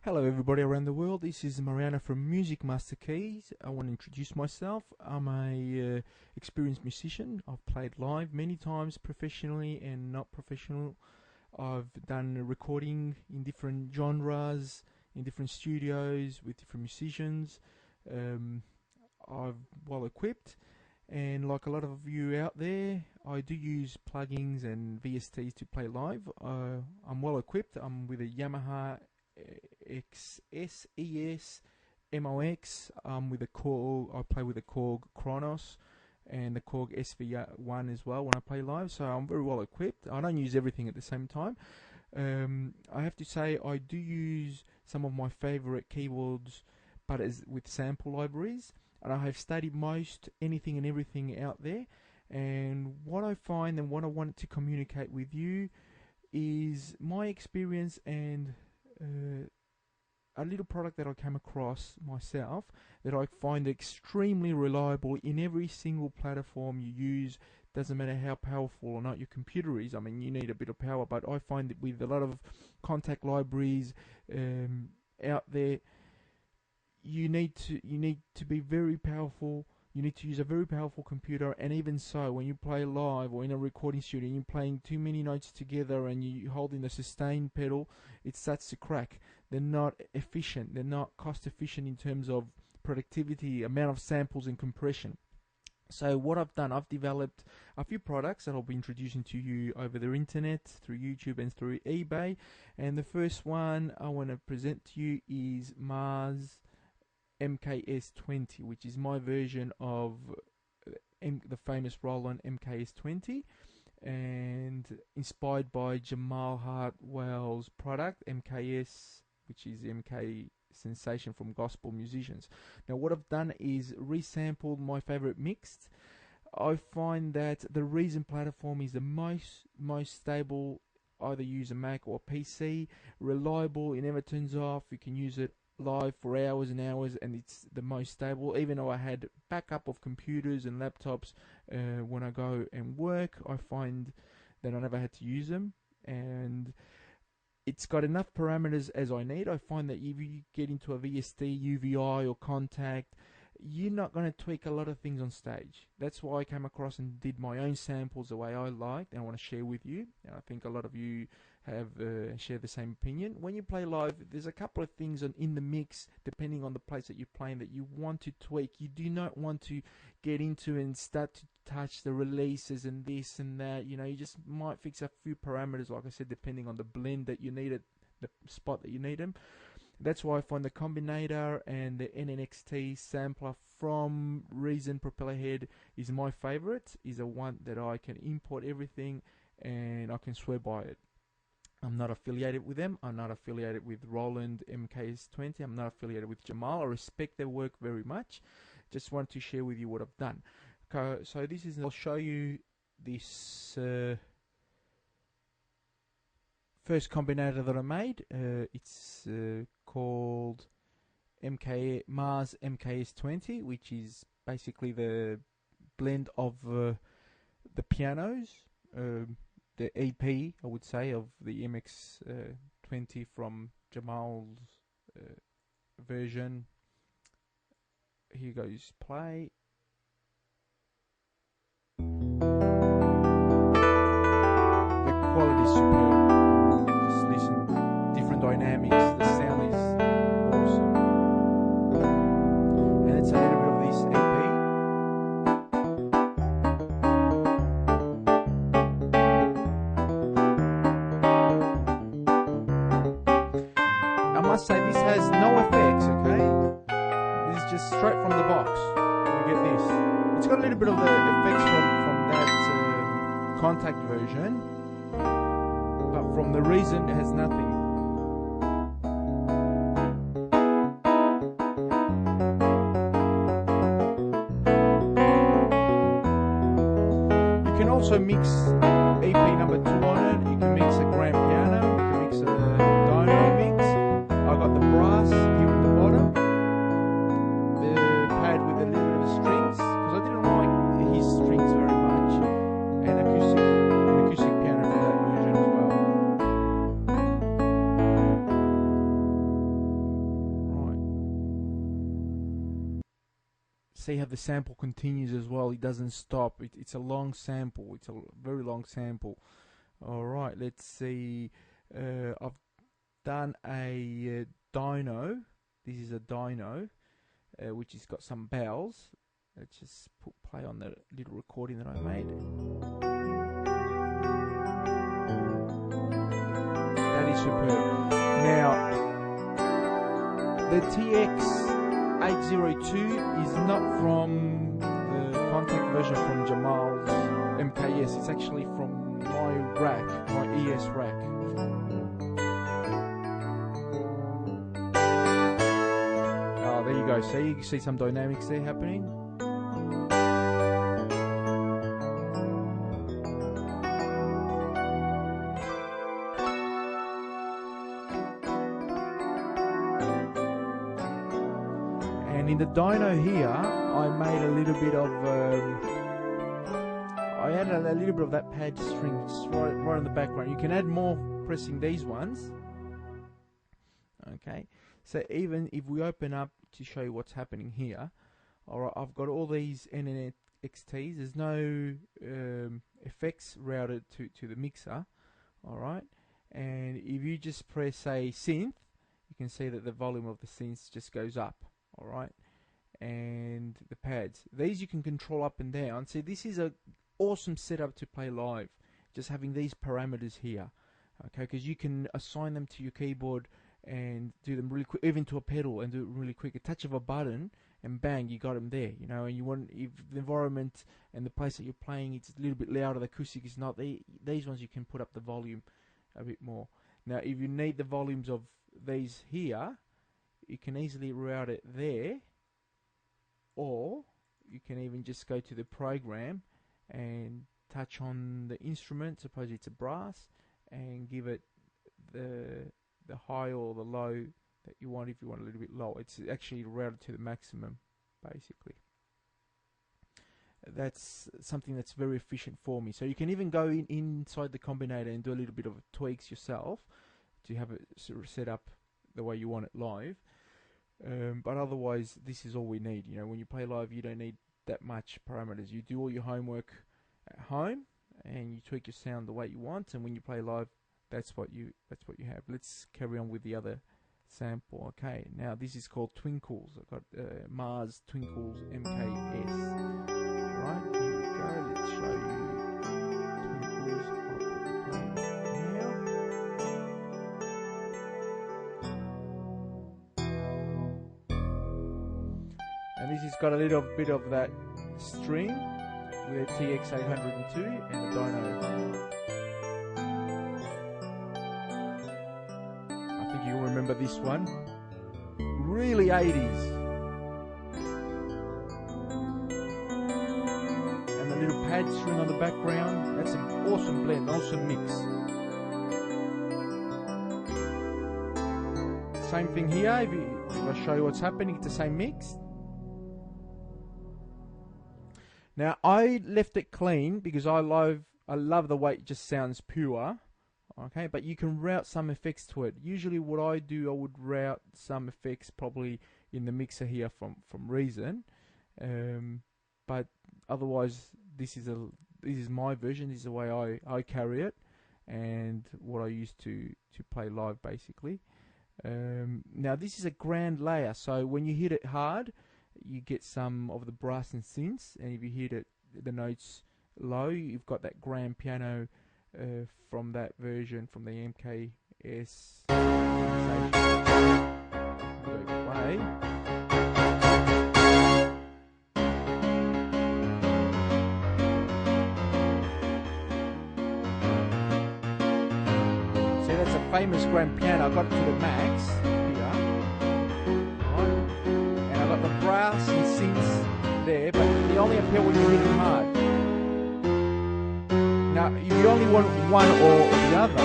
Hello everybody around the world, this is Mariana from musicmasterkeys. I want to introduce myself. I'm a experienced musician. I've played live many times, professionally and not professional. I've done recording in different genres, in different studios, with different musicians. I'm well equipped, and like a lot of you out there, I do use plugins and VSTs to play live. I'm well equipped. I'm with a Yamaha XS MOX. With a Korg. I play with a Korg Kronos and the Korg SV1 as well when I play live, so I'm very well equipped. I don't use everything at the same time. I have to say I do use some of my favorite keyboards, but as with sample libraries, and I have studied most anything and everything out there. And what I find and what I want to communicate with you is my experience and a little product that I came across myself that I find extremely reliable in every single platform you use. Doesn't matter how powerful or not your computer is. I mean, you need a bit of power, but I find that with a lot of Kontakt libraries out there, you need to be very powerful. You need to use a very powerful computer, and even so, when you play live or in a recording studio and you're playing too many notes together and you're holding the sustain pedal, it starts to crack. They're not efficient. They're not cost efficient in terms of productivity, amount of samples, and compression. So what I've done, I've developed a few products that I'll be introducing to you over the internet, through YouTube and through eBay. And the first one I want to present to you is MKS-20, which is my version of the famous Roland MKS-20, and inspired by Jamal Hartwell's product MKS, which is MK sensation from gospel musicians. Now what I've done is resampled my favorite mix. I find that the Reason platform is the most stable. Either use a Mac or a PC, reliable, it never turns off, you can use it live for hours and hours, and it's the most stable. Even though I had backup of computers and laptops when I go and work, I find that I never had to use them, and it's got enough parameters as I need. I find that if you get into a VST, UVI or Kontakt, you're not going to tweak a lot of things on stage. That's why I came across and did my own samples the way I liked, and I want to share with you. And I think a lot of you have shared the same opinion. When you play live, there's a couple of things in the mix, depending on the place that you're playing, that you want to tweak. You do not want to get into and start to touch the releases and this and that. You know, you just might fix a few parameters, like I said, depending on the blend that you need at the spot that you need them. That's why I find the Combinator and the NNXT sampler from Reason Propellerhead is my favorite. Is a one that I can import everything and I can swear by it. I'm not affiliated with them. I'm not affiliated with Roland MKS-20. I'm not affiliated with Jamal. I respect their work very much. Just want to share with you what I've done. Okay, so this is, I'll show you this first combinator that I made. It's called Mars MKS-20, which is basically the blend of the pianos, the EP, I would say, of the MX-20 from Jamal's version. Here goes play. The quality is superb. Just listen, different dynamics. The sound is awesome. And it's a little bit of this EP. I must say this has no effects, okay? This is just straight from the box. You get this. It's got a little bit of the effects from that Kontakt version, but from the Reason it has nothing. You can also mix EP number 2 on it. You can mix a grand piano, you can mix a dyno mix. I got the brass here at the bottom, the pad with a little bit of strings, because I didn't like his strings very much, and acoustic piano for that version as well. see how the sample continues as well. It doesn't stop. It's a long sample. It's a very long sample. All right, let's see. I've done a dyno. This is a dyno, which has got some bells. Let's just put play on the little recording that I made. That is superb. Now, the TX-802 is not from the KONTAKT version from Jamal's MKS. It's actually from my rack, my ES rack. Oh, there you go. See, you can see some dynamics there happening. And in the dyno here, I made a little bit of, I added a little bit of that pad string right in the background. You can add more pressing these ones. Okay, so even if we open up to show you what's happening here, alright, I've got all these NNXTs. There's no effects routed to the mixer, alright, and if you just press a synth, you can see that the volume of the synths just goes up. Alright, and the pads, these you can control up and down. See, this is a awesome setup to play live, just having these parameters here, okay, because you can assign them to your keyboard and do them really quick, even to a pedal, and do it really quick. A touch of a button and bang, you got them there, you know. And you want, if the environment and the place that you're playing, it's a little bit louder, the acoustic is not, these ones you can put up the volume a bit more. Now if you need the volumes of these here, you can easily route it there, or you can even just go to the program and touch on the instrument, suppose it's a brass, and give it the high or the low that you want. If you want a little bit low, it's actually routed to the maximum, basically. That's something that's very efficient for me. So you can even go inside the combinator and do a little bit of tweaks yourself to have it sort of set up the way you want it live. But otherwise, this is all we need. You know, when you play live, you don't need that much parameters. You do all your homework at home, and you tweak your sound the way you want. And when you play live, that's what you have. Let's carry on with the other sample. Okay, now this is called Twinkles. I've got Mars Twinkles MKS. Right, here we go. Let's show you Twinkles. I'll put the play on now. And this has got a little bit of that string with a TX-802 and a dyno. I think you'll remember this one. Really 80s. And the little pad string on the background. That's an awesome blend, awesome mix. Same thing here. If I show you what's happening, it's the same mix. Now I left it clean because I love the way it just sounds pure. Okay, but you can route some effects to it. Usually what I do, I would route some effects probably in the mixer here from Reason. But otherwise this is my version, this is the way I carry it, and what I use to play live basically. Now this is a grand layer, so when you hit it hard, you get some of the brass and synths, and if you hit it the notes low, you've got that grand piano from that version from the MKS. Play. See, that's a famous grand piano. I got it to the max here. And I got the brass and synths there, but they only appear when you hit it hard. Now, if you only want one or the other,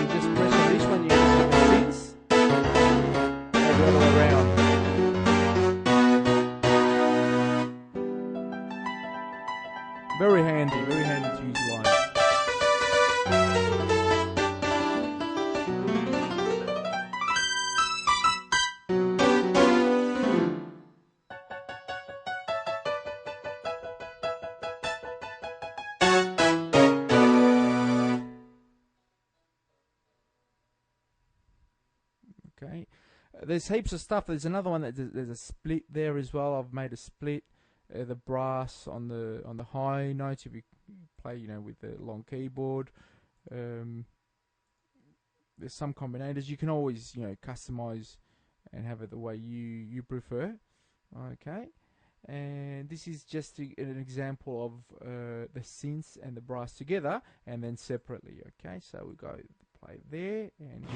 you just press on this one, you get the synths, and go all the way around. Very handy to use live. Okay, there's heaps of stuff. There's another one that there's a split there as well. I've made a split. The brass on the high notes, if you play, you know, with the long keyboard. There's some combinators. You can always, you know, customize and have it the way you prefer. Okay, and this is just an example of the synths and the brass together, and then separately. Okay, so we go play there and.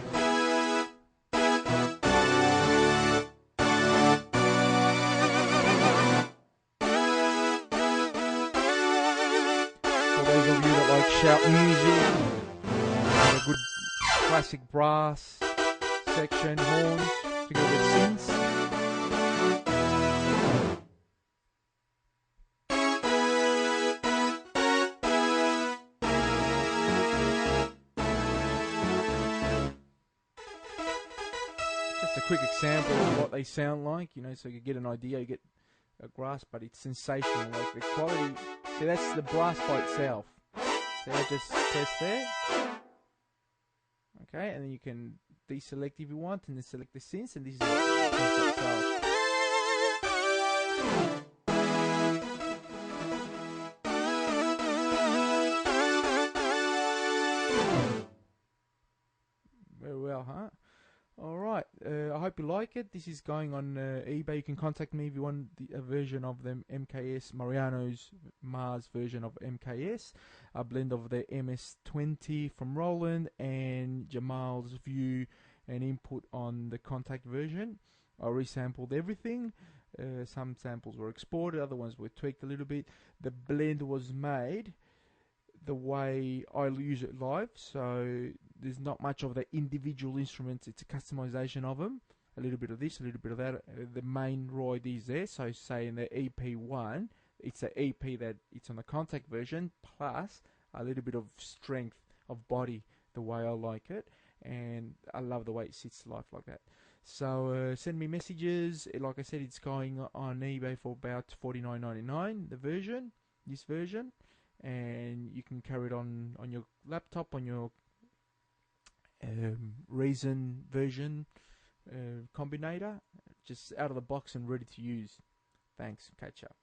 Those of you that like shout music, a good classic brass section, horns, together with synths. Just a quick example of what they sound like, you know, so you get an idea, you get a grasp, but it's sensational. Like the quality. See, that's the brass by itself. So I just press there. Okay, and then you can deselect if you want, and then select the synths, and this is the synth itself. Very well, huh? Alright, I hope you like it. This is going on eBay. You can contact me if you want a version of the MKS, Mariano's Mars version of MKS, a blend of the MS-20 from Roland and Jamal's view and input on the KONTAKT version. I resampled everything. Some samples were exported, other ones were tweaked a little bit. The blend was made the way I use it live, so there's not much of the individual instruments. It's a customization of them, a little bit of this, a little bit of that. The main ride is there, so say in the EP1 it's the EP that it's on the KONTAKT version, plus a little bit of strength of body, the way I like it, and I love the way it sits live like that. So send me messages. Like I said, it's going on eBay for about $49.99, the version, this version, and you can carry it on your laptop, on your Reason version combinator, just out of the box and ready to use. Thanks, catch up.